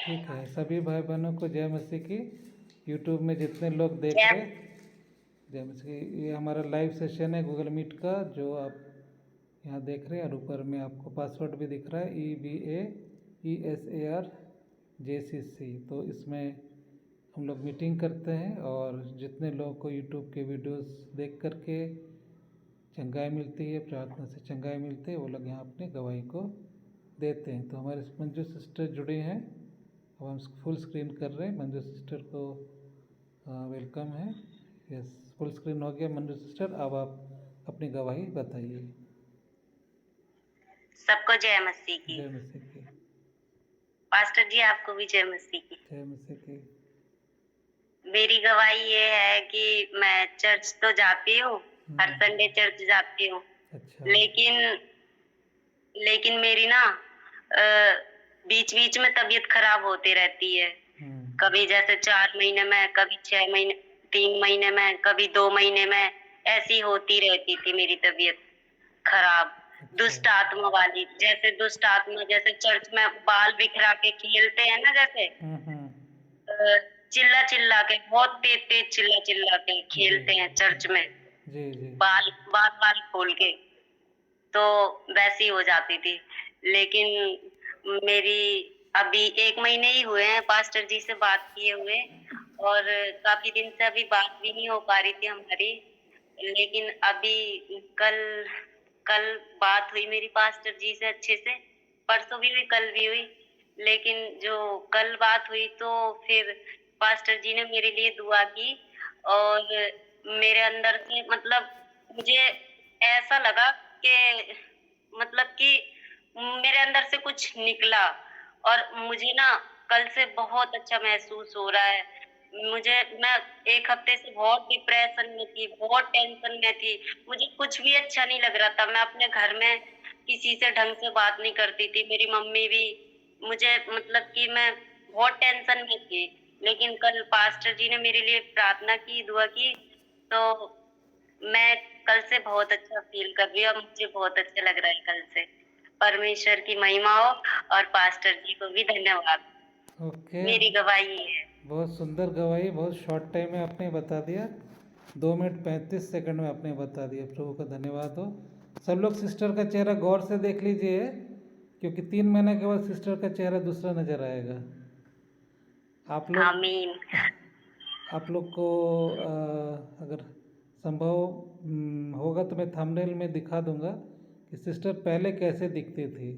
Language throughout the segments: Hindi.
ठीक है, सभी भाई बहनों को जय मसीह की। यूट्यूब में जितने लोग देख जय। रहे, जय मसीह की। ये हमारा लाइव सेशन है गूगल मीट का, जो आप यहाँ देख रहे हैं। और ऊपर में आपको पासवर्ड भी दिख रहा है, EVAESARJCC। तो इसमें हम लोग मीटिंग करते हैं, और जितने लोगों को यूट्यूब के वीडियोस देख करके चंगाई मिलती है, प्रार्थना से चंगाई मिलती है, वो लोग यहाँ अपनी गवाही को देते हैं। तो हमारे मंजू सिस्टर जुड़े हैं, अब हम फुल स्क्रीन कर रहे हैं। मंजू सिस्टर को वेलकम है। यस, फुल स्क्रीन हो गया मंजू सिस्टर। अब आप अपनी गवाही बताइए। सबको जय मसीह की। जय मसीह की। पास्टर जी आपको भी जय मसीह की। जय मसीह की। मेरी गवाही ये है कि मैं चर्च तो जाती हूँ, हर संडे चर्च जाती हूँ। अच्छा। लेकिन मेरी ना बीच बीच में तबीयत खराब होती रहती है। कभी जैसे 4 महीने में, कभी 6 महीने, 3 महीने में, कभी 2 महीने में, ऐसी होती रहती थी मेरी तबीयत खराब। दुष्ट आत्मा वाली, जैसे दुष्ट आत्मा, जैसे चर्च में बाल बिखरा के खेलते हैं ना, जैसे चिल्ला चिल्ला के, बहुत तेज तेज चिल्ला चिल्ला के खेलते हैं चर्च में, जी जी। बाल बाल बाल खोल के, तो वैसी हो जाती थी। लेकिन मेरी अभी 1 महीने ही हुए हैं पास्टर जी से बात किए हुए, और काफी दिन से अभी बात भी नहीं हो पा रही थी हमारी। लेकिन अभी कल कल बात हुई मेरी पास्टर जी से अच्छे से, परसों भी हुई, कल भी हुई। लेकिन जो कल बात हुई तो फिर पास्टर जी ने मेरे लिए दुआ की, और मेरे अंदर से मतलब मुझे ऐसा लगा कि मतलब कि मेरे अंदर से कुछ निकला, और मुझे ना कल से बहुत अच्छा महसूस हो रहा है। मैं 1 हफ्ते से बहुत डिप्रेशन में थी, बहुत टेंशन में थी। मुझे कुछ भी अच्छा नहीं लग रहा था। मैं अपने घर में किसी से ढंग से बात नहीं करती थी। मेरी मम्मी भी मुझे मतलब कि मैं बहुत टेंशन में थी। लेकिन कल पास्टर जी ने मेरे लिए प्रार्थना की, दुआ की, तो मैं कल से बहुत अच्छा फील कर रही हूँ। अब मुझे बहुत अच्छा लग रहा है कल से। परमेश्वर की महिमा हो, और पास्टर जी को भी धन्यवाद। ओके। मेरी गवाही है। बहुत सुंदर गवाही, बहुत शॉर्ट टाइम में आपने बता दिया। 2 मिनट 35 सेकंड में आपने बता दिया। प्रभु का धन्यवाद हो। सब लोग सिस्टर का चेहरा गौर से देख लीजिए, क्योंकि 3 महीने के बाद सिस्टर का चेहरा दूसरा नजर आएगा। आप लोग आमीन। आप लोग को अगर संभव होगा तो मैं थंबनेल में दिखा दूंगा कि सिस्टर पहले कैसे दिखती थी।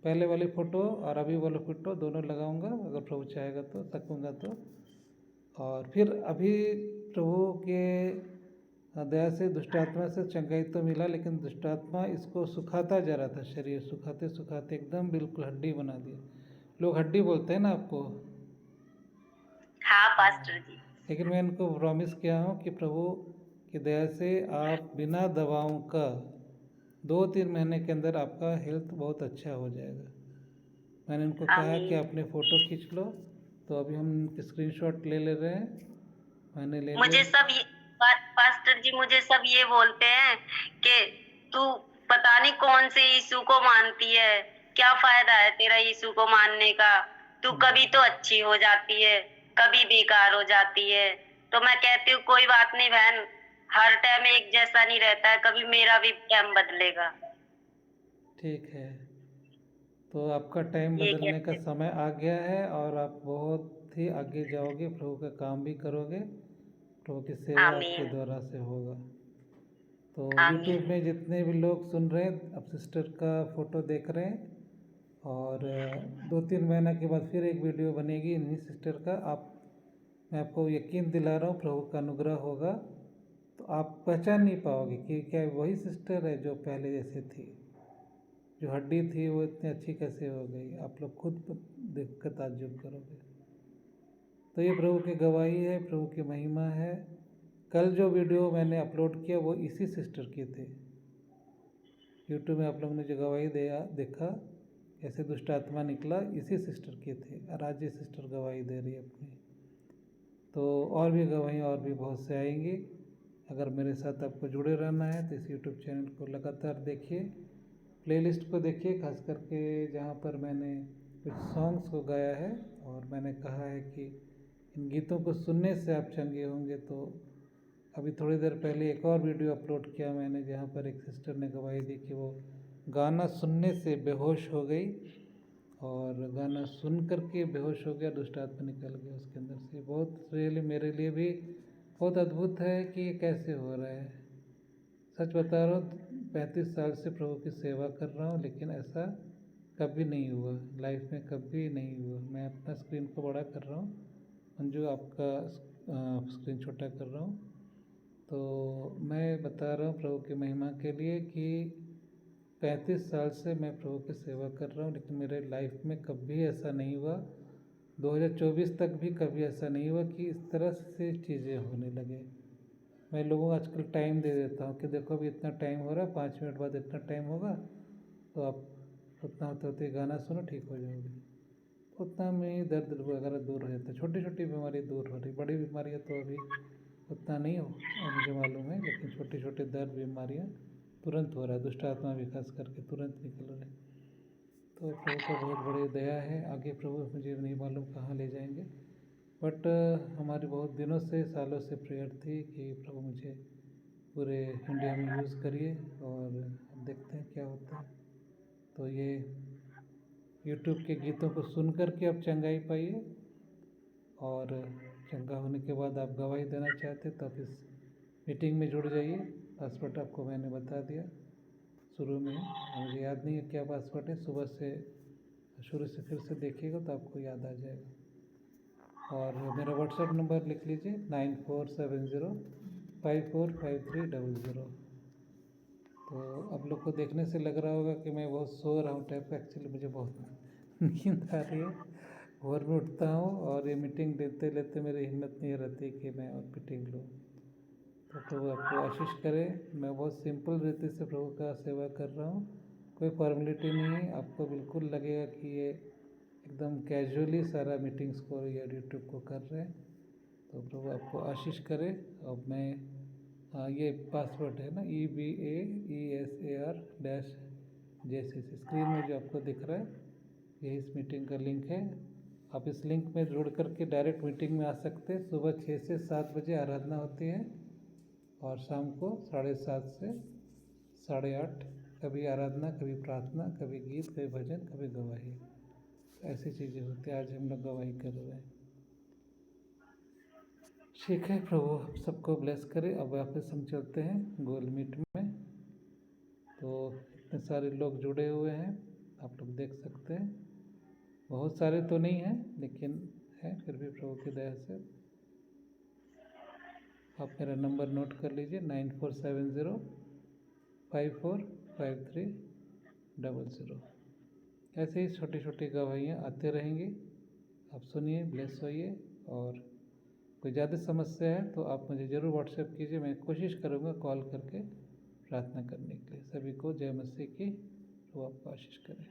पहले वाली फ़ोटो और अभी वाली फ़ोटो दोनों लगाऊंगा, अगर प्रभु चाहेगा तो, सकूँगा तो। और फिर अभी प्रभु के दया से दुष्टात्मा से चंगाई तो मिला, लेकिन दुष्टात्मा इसको सुखाता जा रहा था। शरीर सुखाते सुखाते एकदम बिल्कुल हड्डी बना दिया। लोग हड्डी बोलते हैं ना आपको। हाँ पास्टर जी। लेकिन मैं इनको प्रॉमिस किया हूँ कि प्रभु की दया से आप बिना दवाओं का 2-3 महीने के अंदर आपका हेल्थ बहुत अच्छा हो जाएगा। मैंने उनको कहा कि आमीन। अपने फ़ोटो खींच लो, तो अभी हम स्क्रीनशॉट ले ले रहे हैं। मैंने ले लिया। मुझे सब ये पास्टर जी मुझे सब ये बोलते हैं कि तू पता नहीं कौन से यीशु को मानती है, क्या फायदा है तेरा यीशु को मानने का, तू कभी तो अच्छी हो जाती है, कभी बेकार हो जाती है। तो मैं कहती हूँ कोई बात नहीं बहन, हर टाइम एक जैसा नहीं रहता है, कभी मेरा भी टाइम बदलेगा। ठीक है, तो आपका टाइम ये बदलने का कहते। समय आ गया है, और आप बहुत ही आगे जाओगे, प्रभु का काम भी करोगे, प्रभु की सेवा आपके आमीन। द्वारा से होगा। तो आमीन। यूट्यूब में जितने भी लोग सुन रहे हैं, अब सिस्टर का फ़ोटो देख रहे हैं, और 2-3 महीना के बाद फिर एक वीडियो बनेगी इन्हीं सिस्टर का। मैं आपको यकीन दिला रहा हूँ, प्रभु का अनुग्रह होगा, तो आप पहचान नहीं पाओगे कि क्या वही सिस्टर है जो पहले जैसे थी। जो हड्डी थी वो इतनी अच्छी कैसे हो गई, आप लोग खुद देख कर ताज्जुब करोगे। तो ये प्रभु की गवाही है, प्रभु की महिमा है। कल जो वीडियो मैंने अपलोड किया वो इसी सिस्टर की थे। यूट्यूब में आप लोगों ने जो गवाही देखा कैसे दुष्ट आत्मा निकला, इसी सिस्टर के थे, और आज ये सिस्टर गवाही दे रही है अपनी। तो और भी गवाही और भी बहुत से आएंगी। अगर मेरे साथ आपको जुड़े रहना है तो इस यूट्यूब चैनल को लगातार देखिए, प्लेलिस्ट को देखिए, खास करके जहाँ पर मैंने कुछ सॉन्ग्स को गाया है और मैंने कहा है कि इन गीतों को सुनने से आप चंगे होंगे। तो अभी थोड़ी देर पहले एक और वीडियो अपलोड किया मैंने, जहाँ पर एक सिस्टर ने गवाही दी कि वो गाना सुनने से बेहोश हो गई और गाना सुन करके बेहोश हो गया, दुष्ट आत्मा निकल गया उसके अंदर से। बहुत रियली मेरे लिए भी बहुत अद्भुत है कि ये कैसे हो रहा है। सच बता रहा हूँ, 35 साल से प्रभु की सेवा कर रहा हूँ, लेकिन ऐसा कभी नहीं हुआ लाइफ में, कभी नहीं हुआ। मैं अपना स्क्रीन को बड़ा कर रहा हूँ, मंजू आपका स्क्रीन छोटा कर रहा हूँ। तो मैं बता रहा हूँ प्रभु की महिमा के लिए कि 35 साल से मैं प्रभु की सेवा कर रहा हूँ, लेकिन मेरे लाइफ में कभी ऐसा नहीं हुआ। 2024 तक भी कभी ऐसा नहीं हुआ कि इस तरह से चीज़ें होने लगे। मैं लोगों को आजकल टाइम दे देता हूँ कि देखो अभी इतना टाइम हो रहा है, 5 मिनट बाद इतना टाइम होगा, तो आप उतना होते होते गाना सुनो, ठीक हो जाओगे। उतना में दर्द वगैरह दूर हो जाता है, छोटी छोटी बीमारी दूर हो रही, बड़ी बीमारियाँ तो अभी उतना नहीं हो मुझे मालूम है, लेकिन छोटी छोटी दर्द बीमारियाँ तुरंत हो रहा है, दुष्ट आत्मा भी खास करके तुरंत निकल रहे। तो प्रभु का बहुत बड़ी दया है। आगे प्रभु मुझे नहीं मालूम कहाँ ले जाएंगे, बट हमारी बहुत दिनों से, सालों से प्रेयर थी कि प्रभु मुझे पूरे इंडिया में यूज़ करिए, और अब देखते हैं क्या होता है। तो ये यूट्यूब के गीतों को सुन कर के आप चंगाई पाइए, और चंगा होने के बाद आप गवाही देना चाहते तो आप इस मीटिंग में जुड़ जाइए। पासवर्ड आपको मैंने बता दिया शुरू में, मुझे याद नहीं है क्या पासवर्ड है, सुबह से शुरू से फिर से देखिएगा तो आपको याद आ जाएगा। और मेरा व्हाट्सएप नंबर लिख लीजिए 9470545300। तो आप लोग को देखने से लग रहा होगा कि मैं बहुत सो रहा हूँ टाइप का, एक्चुअली मुझे बहुत नींद आ रही है। भोर में उठता हूँ और ये मीटिंग लेते लेते मेरी हिम्मत नहीं रहती कि मैं और मीटिंग लूँ। तो प्रभु आपको आशीष करे। मैं बहुत सिंपल रीति से प्रभु का सेवा कर रहा हूँ, कोई फॉर्मेलिटी नहीं है। आपको बिल्कुल लगेगा कि ये एकदम कैजुअली सारा मीटिंग्स को या यूट्यूब को कर रहे हैं। तो प्रभु आपको आशीष करे। अब मैं ये पासवर्ड है ना, EBAESAR-JCC स्क्रीन में जो आपको दिख रहा है, ये इस मीटिंग का लिंक है। आप इस लिंक में जुड़ करके डायरेक्ट मीटिंग में आ सकते हैं। सुबह 6 से 7 बजे आराधना होती है, और शाम को 7:30 से 8:30 कभी आराधना, कभी प्रार्थना, कभी गीत, कभी भजन, कभी गवाही, ऐसी चीज़ें होती हैं। आज हम लोग गवाही कर रहे हैं। ठीक है, प्रभु आप सबको ब्लेस करे। अब वापस हम चलते हैं गोल मीट में। तो इतने सारे लोग जुड़े हुए हैं, आप लोग देख सकते हैं। बहुत सारे तो नहीं हैं, लेकिन है फिर भी प्रभु की दया से। आप मेरा नंबर नोट कर लीजिए 9470545300। ऐसे ही छोटी छोटी गवाहियाँ आते रहेंगी, आप सुनिए, ब्लेस होइए। और कोई ज़्यादा समस्या है तो आप मुझे ज़रूर व्हाट्सएप कीजिए, मैं कोशिश करूँगा कॉल करके प्रार्थना करने के लिए। सभी को जय मसीह की, वो आपको आशीष करें।